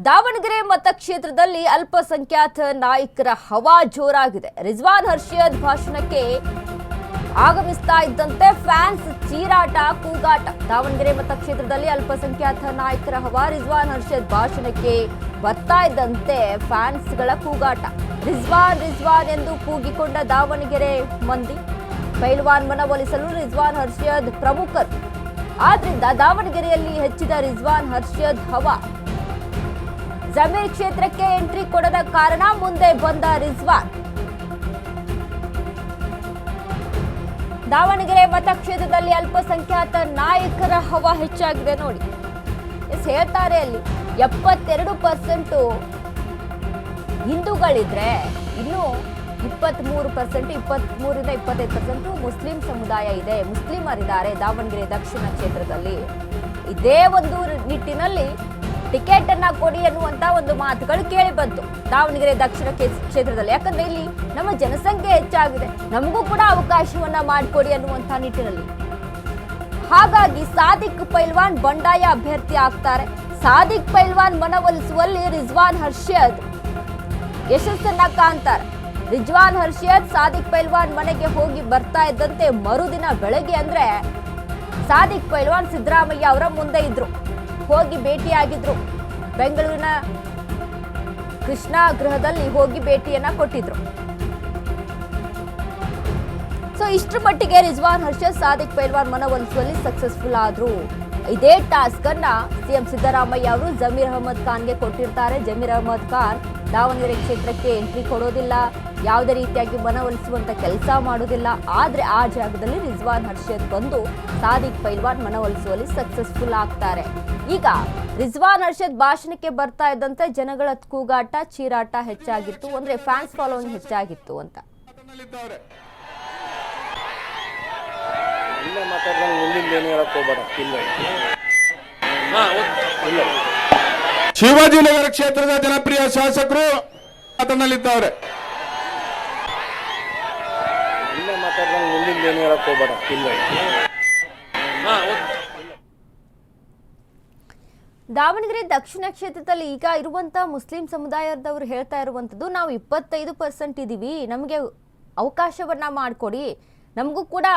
ದಾವಣಗೆರೆ ಮತಕ್ಷೇತ್ರದಲ್ಲಿ ಅಲ್ಪಸಂಖ್ಯಾತ ನಾಯಕರ ಹವಾ ಜೋರಾಗಿದೆ. ರಿಜ್ವಾನ್ ಅರ್ಷದ್ ಭಾಷಣಕ್ಕೆ ಆಗಮಿಸ್ತಾ ಇದ್ದಂತೆ ಫ್ಯಾನ್ಸ್ ಚೀರಾಟ, ಕೂಗಾಟ. ದಾವಣಗೆರೆ ಮತಕ್ಷೇತ್ರದಲ್ಲಿ ಅಲ್ಪಸಂಖ್ಯಾತ ನಾಯಕರ ಹವಾ. ರಿಜ್ವಾನ್ ಅರ್ಷದ್ ಭಾಷಣಕ್ಕೆ ಬರ್ತಾ ಇದ್ದಂತೆ ಫ್ಯಾನ್ಸ್ಗಳ ಕೂಗಾಟ. ರಿಜ್ವಾನ್ ರಿಜ್ವಾನ್ ಎಂದು ಕೂಗಿಕೊಂಡ ದಾವಣಗೆರೆ ಮಂದಿ. ಪೈಲ್ವಾನ್ ಮನವೊಲಿಸಲು ರಿಜ್ವಾನ್ ಅರ್ಷದ್ ಪ್ರಮುಖರು. ಆದ್ರಿಂದ ದಾವಣಗೆರೆಯಲ್ಲಿ ಹೆಚ್ಚಿದ ರಿಜ್ವಾನ್ ಅರ್ಷದ್ ಹವಾ. ಜಮೀರ್ ಕ್ಷೇತ್ರಕ್ಕೆ ಎಂಟ್ರಿ ಕೊಡದ ಕಾರಣ ಮುಂದೆ ಬಂದ ರಿಜ್ವಾನ್. ದಾವಣಗೆರೆ ಮತಕ್ಷೇತ್ರದಲ್ಲಿ ಅಲ್ಪಸಂಖ್ಯಾತ ನಾಯಕರ ಹವಾ ಹೆಚ್ಚಾಗಿದೆ ನೋಡಿ. ಹೇಳ್ತಾರೆ ಅಲ್ಲಿ 72% ಹಿಂದೂಗಳಿದ್ರೆ ಇನ್ನು 23%, 23ರಿಂದ 25% ಮುಸ್ಲಿಂ ಸಮುದಾಯ ಇದೆ, ಮುಸ್ಲಿಮರಿದ್ದಾರೆ ದಾವಣಗೆರೆ ದಕ್ಷಿಣ ಕ್ಷೇತ್ರದಲ್ಲಿ. ಇದೇ ಒಂದು ನಿಟ್ಟಿನಲ್ಲಿ ಟಿಕೆಟ್ ಅನ್ನ ಕೊಡಿ ಅನ್ನುವಂತ ಒಂದು ಮಾತುಗಳು ಕೇಳಿ ಬಂತು ದಾವಣಗೆರೆ ದಕ್ಷಿಣ ಕ್ಷೇತ್ರದಲ್ಲಿ. ಯಾಕಂದ್ರೆ ಇಲ್ಲಿ ನಮ್ಮ ಜನಸಂಖ್ಯೆ ಹೆಚ್ಚಾಗಿದೆ, ನಮಗೂ ಕೂಡ ಅವಕಾಶವನ್ನ ಮಾಡಿಕೊಡಿ ಅನ್ನುವಂತ ನಿಟ್ಟಿನಲ್ಲಿ. ಹಾಗಾಗಿ ಸಾದಿಕ್ ಪೈಲ್ವಾನ್ ಬಂಡಾಯ ಅಭ್ಯರ್ಥಿ ಆಗ್ತಾರೆ. ಸಾದಿಕ್ ಪೈಲ್ವಾನ್ ಮನವೊಲಿಸುವಲ್ಲಿ ರಿಜ್ವಾನ್ ಅರ್ಷದ್ ಯಶಸ್ಸನ್ನ ಕಾಣ್ತಾರೆ. ರಿಜ್ವಾನ್ ಅರ್ಷದ್ ಸಾದಿಕ್ ಪೈಲ್ವಾನ್ ಮನೆಗೆ ಹೋಗಿ ಬರ್ತಾ ಇದ್ದಂತೆ ಮರುದಿನ ಬೆಳಗ್ಗೆ ಅಂದ್ರೆ ಸಾದಿಕ್ ಪೈಲ್ವಾನ್ ಸಿದ್ದರಾಮಯ್ಯ ಅವರ ಮುಂದೆ ಇದ್ರು, ಹೋಗಿ ಭೇಟಿಯಾಗಿದ್ರು. ಬೆಂಗಳೂರಿನ ಕೃಷ್ಣಾ ಗೃಹದಲ್ಲಿ ಹೋಗಿ ಭೇಟಿಯನ್ನ ಕೊಟ್ಟಿದ್ರು. ಸೊ ಇಷ್ಟರ ಮಟ್ಟಿಗೆ ರಿಜ್ವಾನ್ ಅರ್ಷದ್ ಸಾದಿಕ್ ಪೈಲ್ವಾನ್ ಮನವೊಲಿಸುವಲ್ಲಿ ಸಕ್ಸಸ್ಫುಲ್ ಆದ್ರು. ಇದೇ ಟಾಸ್ಕ್ ಅನ್ನ ಸಿಎಂ ಸಿದ್ದರಾಮಯ್ಯ ಅವರು ಜಮೀರ್ ಅಹಮದ್ ಖಾನ್ಗೆ ಕೊಟ್ಟಿರ್ತಾರೆ. ಜಮೀರ್ ಅಹಮದ್ ಖಾನ್ ದಾವಣಗೆರೆ ಕ್ಷೇತ್ರಕ್ಕೆ ಎಂಟ್ರಿ ಕೊಡೋದಿಲ್ಲ, ಯಾವುದೇ ರೀತಿಯಾಗಿ ಮನವೊಲಿಸುವಂತ ಕೆಲಸ ಮಾಡೋದಿಲ್ಲ. ಆದ್ರೆ ಆ ಜಾಗದಲ್ಲಿ ರಿಜ್ವಾನ್ ಅರ್ಷದ್ ಬಂದು ಸಾದಿಕ್ ಪೈಲ್ವಾನ್ ಮನವೊಲಿಸುವಲ್ಲಿ ಸಕ್ಸಸ್ಫುಲ್ ಆಗ್ತಾರೆ. ಈಗ ರಿಜ್ವಾನ್ ಅರ್ಷದ್ ಭಾಷಣಕ್ಕೆ ಬರ್ತಾ ಇದ್ದಂತೆ ಜನಗಳ ಕೂಗಾಟ, ಚೀರಾಟ ಹೆಚ್ಚಾಗಿತ್ತು. ಅಂದ್ರೆ ಫ್ಯಾನ್ಸ್ ಫಾಲೋವಿಂಗ್ ಹೆಚ್ಚಾಗಿತ್ತು ಅಂತ. ಶಿವಾಜಿನಗರ ಕ್ಷೇತ್ರದ ಜನಪ್ರಿಯ ಶಾಸಕರು ಮಾತನಾಡಲಿದ್ದಾರೆ. ದಾವಣಗೆರೆ ದಕ್ಷಿಣ ಕ್ಷೇತ್ರದಲ್ಲಿ ಈಗ ಇರುವಂತಹ ಮುಸ್ಲಿಂ ಸಮುದಾಯದವರು ಹೇಳ್ತಾ ಇರುವಂತದ್ದು, ನಾವು 25% ಇದೀವಿ, ನಮಗೆ ಅವಕಾಶವನ್ನ ಮಾಡಿಕೊಡಿ, ನಮಗೂ ಕೂಡ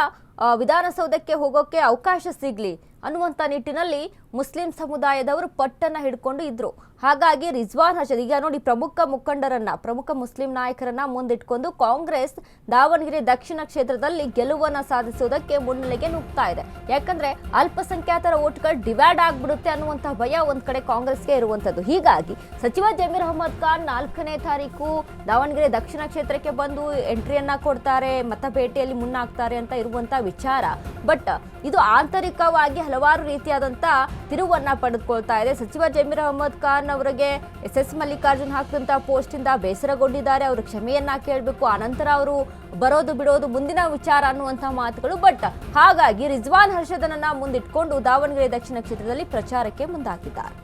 ವಿಧಾನಸೌಧಕ್ಕೆ ಹೋಗೋಕೆ ಅವಕಾಶ ಸಿಗ್ಲಿ ಅನ್ನುವಂಥ ನಿಟ್ಟಿನಲ್ಲಿ ಮುಸ್ಲಿಂ ಸಮುದಾಯದವರು ಪಟ್ಟನ್ನ ಹಿಡ್ಕೊಂಡು ಇದ್ರು. ಹಾಗಾಗಿ ರಿಜ್ವಾನ್ ಅರ್ಷದ್ ಈಗ ನೋಡಿ ಪ್ರಮುಖ ಮುಖಂಡರನ್ನ, ಪ್ರಮುಖ ಮುಸ್ಲಿಂ ನಾಯಕರನ್ನ ಮುಂದಿಟ್ಕೊಂಡು ಕಾಂಗ್ರೆಸ್ ದಾವಣಗೆರೆ ದಕ್ಷಿಣ ಕ್ಷೇತ್ರದಲ್ಲಿ ಗೆಲುವನ್ನ ಸಾಧಿಸುವುದಕ್ಕೆ ಮುನ್ನೆಲೆಗೆ ನುಗ್ತಾ ಇದೆ. ಯಾಕಂದ್ರೆ ಅಲ್ಪಸಂಖ್ಯಾತರ ಓಟ್ಗಳು ಡಿವೈಡ್ ಆಗ್ಬಿಡುತ್ತೆ ಅನ್ನುವಂಥ ಭಯ ಒಂದ್ ಕಡೆ ಕಾಂಗ್ರೆಸ್ಗೆ ಇರುವಂತದ್ದು. ಹೀಗಾಗಿ ಸಚಿವ ಜಮೀರ್ ಅಹಮದ್ ಖಾನ್ 4ನೇ ತಾರೀಕು ದಾವಣಗೆರೆ ದಕ್ಷಿಣ ಕ್ಷೇತ್ರಕ್ಕೆ ಬಂದು ಎಂಟ್ರಿಯನ್ನ ಕೊಡ್ತಾರೆ, ಮತ ಭೇಟಿಯಲ್ಲಿ ಮುನ್ನಾಗ್ತಾರೆ ಅಂತ ಇರುವಂತ ವಿಚಾರ. ಬಟ್ ಇದು ಆಂತರಿಕವಾಗಿ ಹಲವಾರು ರೀತಿಯಾದಂತ ತಿರುವನ್ನ ಪಡೆದುಕೊಳ್ತಾ ಇದೆ. ಸಚಿವ ಜಮೀರ್ ಅಹಮದ್ ಖಾನ್ ಅವರಿಗೆ ಎಸ್ ಮಲ್ಲಿಕಾರ್ಜುನ್ ಹಾಕಿದಂತ ಪೋಸ್ಟ್ ಇಂದ ಬೇಸರಗೊಂಡಿದ್ದಾರೆ. ಅವರು ಕ್ಷಮೆಯನ್ನ ಕೇಳಬೇಕು, ಆನಂತರ ಅವರು ಬರೋದು ಬಿಡೋದು ಮುಂದಿನ ವಿಚಾರ ಅನ್ನುವಂತ ಮಾತುಗಳು. ಬಟ್ ಹಾಗಾಗಿ ರಿಜ್ವಾನ್ ಅರ್ಷದ್ನನ್ನ ಮುಂದಿಟ್ಕೊಂಡು ದಾವಣಗೆರೆ ದಕ್ಷಿಣ ಕ್ಷೇತ್ರದಲ್ಲಿ ಪ್ರಚಾರಕ್ಕೆ ಮುಂದಾಗಿದ್ದಾರೆ.